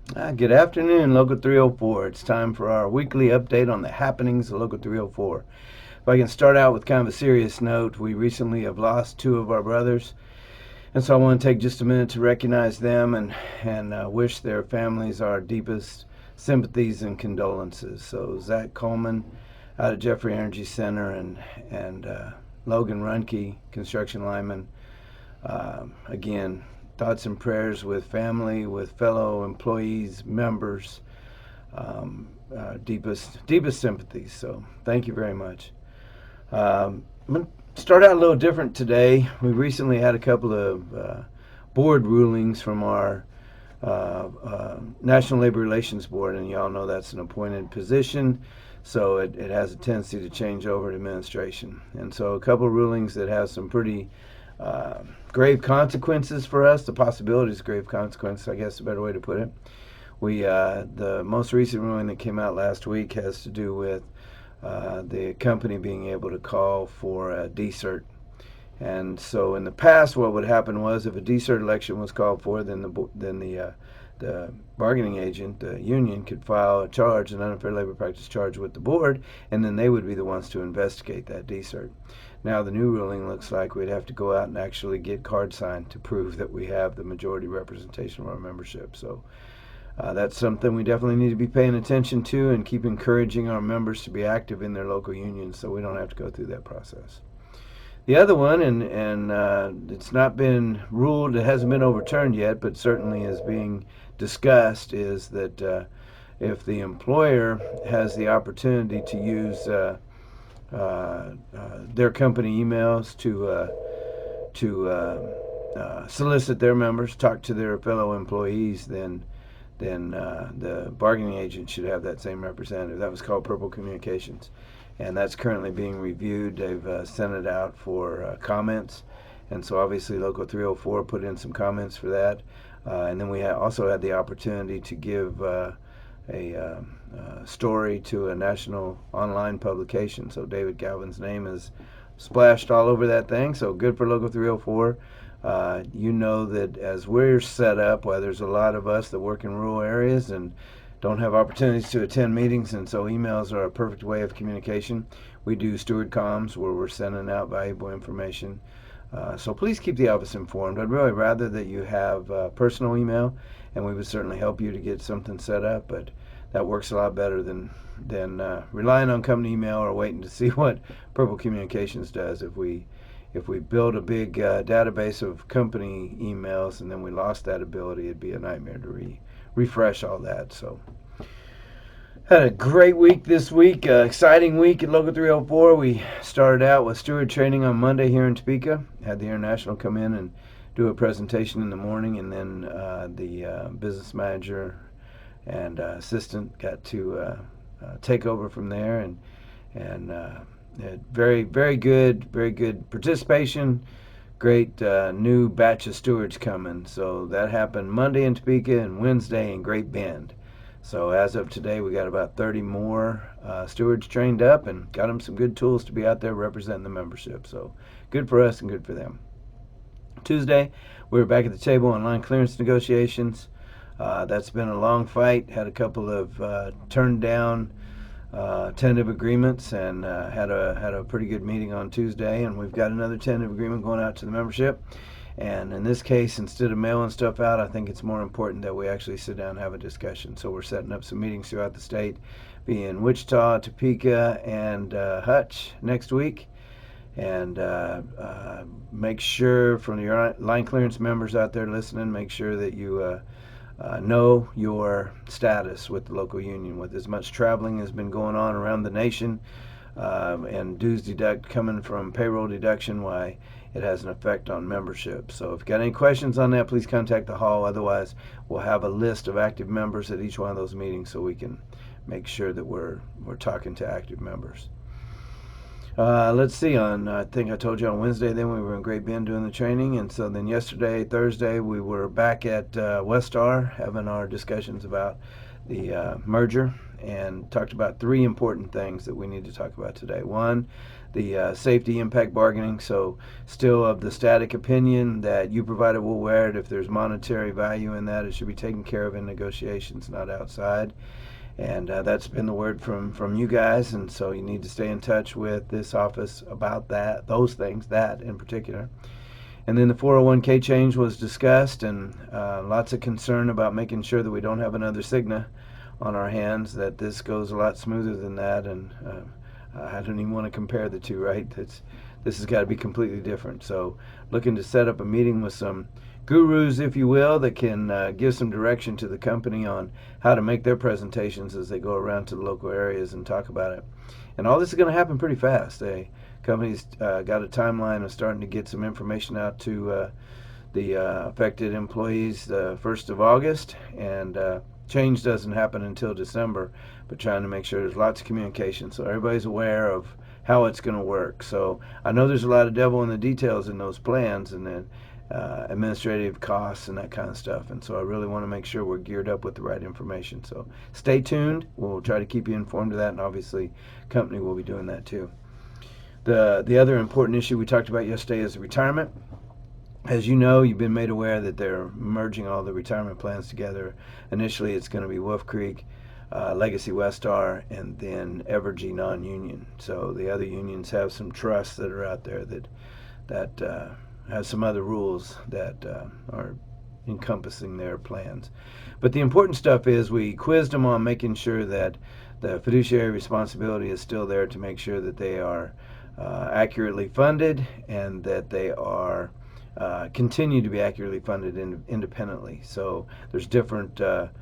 Good afternoon, Local 304. It's time for our weekly update on the happenings of Local 304. If I can start out with kind of a serious note, we recently have lost two of our brothers, and so I want to take just a minute to recognize them and wish their families our deepest sympathies and condolences. So Zach Coleman out of Jeffrey Energy Center and Logan Runke, construction lineman. Again, thoughts and prayers with family, with fellow employees, members. Deepest sympathies. So thank you very much. I'm going to start out a little different today. We recently had a couple of board rulings from our National Labor Relations Board, and y'all know that's an appointed position, so it has a tendency to change over to administration. And so a couple of rulings that have some pretty grave consequences for us, the possibilities of grave consequences, I guess is a better way to put it. The most recent ruling that came out last week has to do with the company being able to call for a decert. And so in the past, what would happen was if a decert election was called for, then the bargaining agent, the union, could file a charge, an unfair labor practice charge with the board, and then they would be the ones to investigate that decert. Now the new ruling looks like we'd have to go out and actually get card signed to prove that we have the majority representation of our membership. So that's something we definitely need to be paying attention to and keep encouraging our members to be active in their local unions so we don't have to go through that process. The other one, and it's not been ruled, it hasn't been overturned yet, but certainly is being discussed, is that if the employer has the opportunity to use their company emails to solicit their members, talk to their fellow employees, then the bargaining agent should have that same representative. That was called Purple Communications, and that's currently being reviewed. They've sent it out for comments, and so obviously Local 304 put in some comments for that. And then we also had the opportunity to give a story to a national online publication. So David Galvin's name is splashed all over that thing. So good for Local 304. You know that as we're set up, well, there's a lot of us that work in rural areas and don't have opportunities to attend meetings, and so emails are a perfect way of communication. We do steward comms where we're sending out valuable information. So please keep the office informed. I'd really rather that you have personal email, and we would certainly help you to get something set up, but that works a lot better than relying on company email or waiting to see what Purple Communications does. If we build a big database of company emails and then we lost that ability, it'd be a nightmare to refresh all that. So had a great week this week, exciting week at Local 304. We started out with steward training on Monday here in Topeka. Had the International come in and do a presentation in the morning, and then the business manager and assistant got to take over from there, and very good participation. Great new batch of stewards coming. So that happened Monday in Topeka and Wednesday in Great Bend. So as of today, we got about 30 more stewards trained up and got them some good tools to be out there representing the membership. So good for us and good for them. Tuesday, we were back at the table on line clearance negotiations. That's been a long fight. Had a couple of turned down tentative agreements, and had a pretty good meeting on Tuesday, and we've got another tentative agreement going out to the membership. And in this case, instead of mailing stuff out, I think it's more important that we actually sit down and have a discussion. So we're setting up some meetings throughout the state, being Wichita, Topeka, and Hutch next week. And make sure, from your line clearance members out there listening, make sure that you know your status with the local union. With as much traveling has been going on around the nation, and dues coming from payroll deduction, why it has an effect on membership. So if you've got any questions on that, please contact the hall. Otherwise, we'll have a list of active members at each one of those meetings so we can make sure that we're talking to active members. Let's see. I think I told you on Wednesday. Then we were in Great Bend doing the training, and so then yesterday, Thursday, we were back at Westar having our discussions about the merger, and talked about three important things that we need to talk about today. One, the safety impact bargaining. So, still of the static opinion that you provided will wear it. If there's monetary value in that, it should be taken care of in negotiations, not outside. And that's been the word from you guys, and so you need to stay in touch with this office about those things, that in particular. And then the 401k change was discussed, and lots of concern about making sure that we don't have another Cigna on our hands, that this goes a lot smoother than that, and I don't even want to compare the two, right? This has got to be completely different. So looking to set up a meeting with some gurus, if you will, that can give some direction to the company on how to make their presentations as they go around to the local areas and talk about it. And all this is going to happen pretty fast. The company's got a timeline of starting to get some information out to the affected employees the 1st of August, and change doesn't happen until December, but trying to make sure there's lots of communication so everybody's aware of how it's going to work. So I know there's a lot of devil in the details in those plans, and then administrative costs and that kind of stuff, and so I really want to make sure we're geared up with the right information. So stay tuned. We'll try to keep you informed of that, and obviously company will be doing that too. The other important issue we talked about yesterday is retirement. As you know, you've been made aware that they're merging all the retirement plans together. Initially it's going to be Wolf Creek, Legacy Westar, and then Evergy non-union. So the other unions have some trusts that are out there that has some other rules that are encompassing their plans. But the important stuff is we quizzed them on making sure that the fiduciary responsibility is still there to make sure that they are accurately funded, and that they are continue to be accurately funded independently. So there's different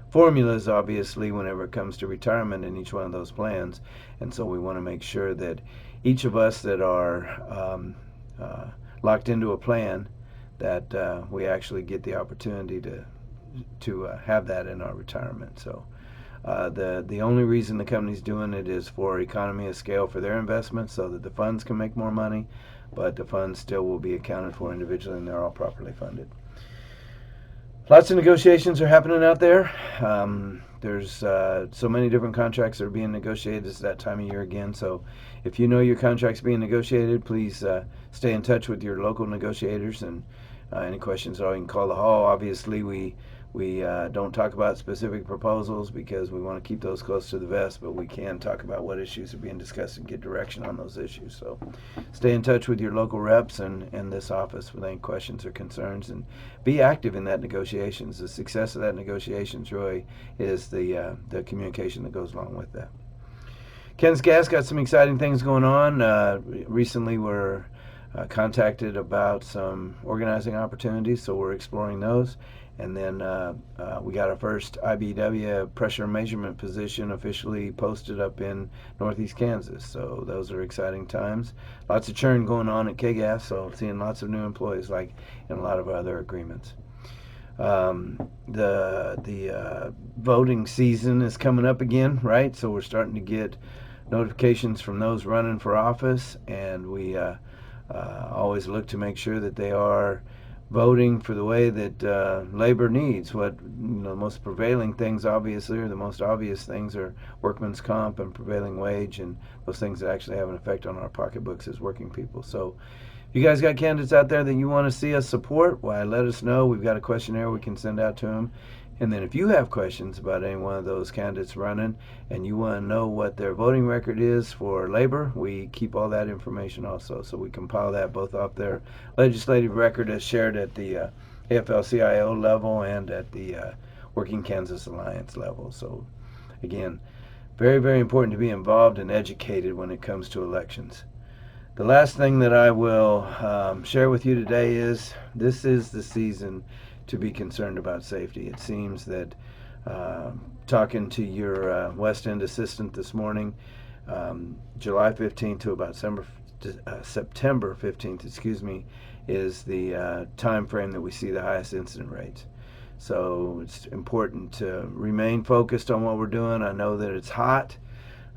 formulas, obviously, whenever it comes to retirement in each one of those plans, and so we want to make sure that each of us that are locked into a plan, that we actually get the opportunity to have that in our retirement. So the only reason the company's doing it is for economy of scale for their investments, so that the funds can make more money, but the funds still will be accounted for individually, and they're all properly funded. Lots of negotiations are happening out there. There's so many different contracts that are being negotiated. It's that time of year again. So if you know your contract's being negotiated, please stay in touch with your local negotiators. And any questions, you can call the hall. Obviously, we don't talk about specific proposals because we want to keep those close to the vest, but we can talk about what issues are being discussed and get direction on those issues. So stay in touch with your local reps and this office with any questions or concerns, and be active in that negotiations. The success of that negotiations really is the communication that goes along with that. Ken's Gas got some exciting things going on. Recently we're contacted about some organizing opportunities, so we're exploring those. And then we got our first IBEW pressure measurement position officially posted up in Northeast Kansas. So those are exciting times. Lots of churn going on at KGAS, so seeing lots of new employees like in a lot of other agreements. The voting season is coming up again, right? So we're starting to get notifications from those running for office, and we always look to make sure that they are voting for the way that labor needs. What the most prevailing things, obviously, or the most obvious things, are workman's comp and prevailing wage, and those things that actually have an effect on our pocketbooks as working people. So if you guys got candidates out there that you want to see us support, why, let us know. We've got a questionnaire we can send out to them. And then if you have questions about any one of those candidates running and you want to know what their voting record is for labor, we keep all that information also. So we compile that both off their legislative record as shared at the AFL-CIO level and at the Working Kansas Alliance level. So again, very, very important to be involved and educated when it comes to elections. The last thing that I will share with you today is this is the season to be concerned about safety. It seems that talking to your West End assistant this morning, July 15th to about September 15th, is the time frame that we see the highest incident rates. So it's important to remain focused on what we're doing. I know that it's hot.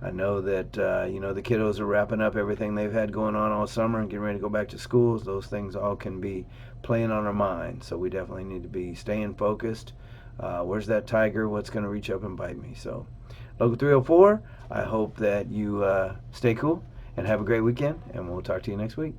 I know that the kiddos are wrapping up everything they've had going on all summer and getting ready to go back to schools. Those things all can be playing on our mind, so we definitely need to be staying focused. Where's that tiger? What's going to reach up and bite me? So, Local 304, I hope that you stay cool and have a great weekend, and we'll talk to you next week.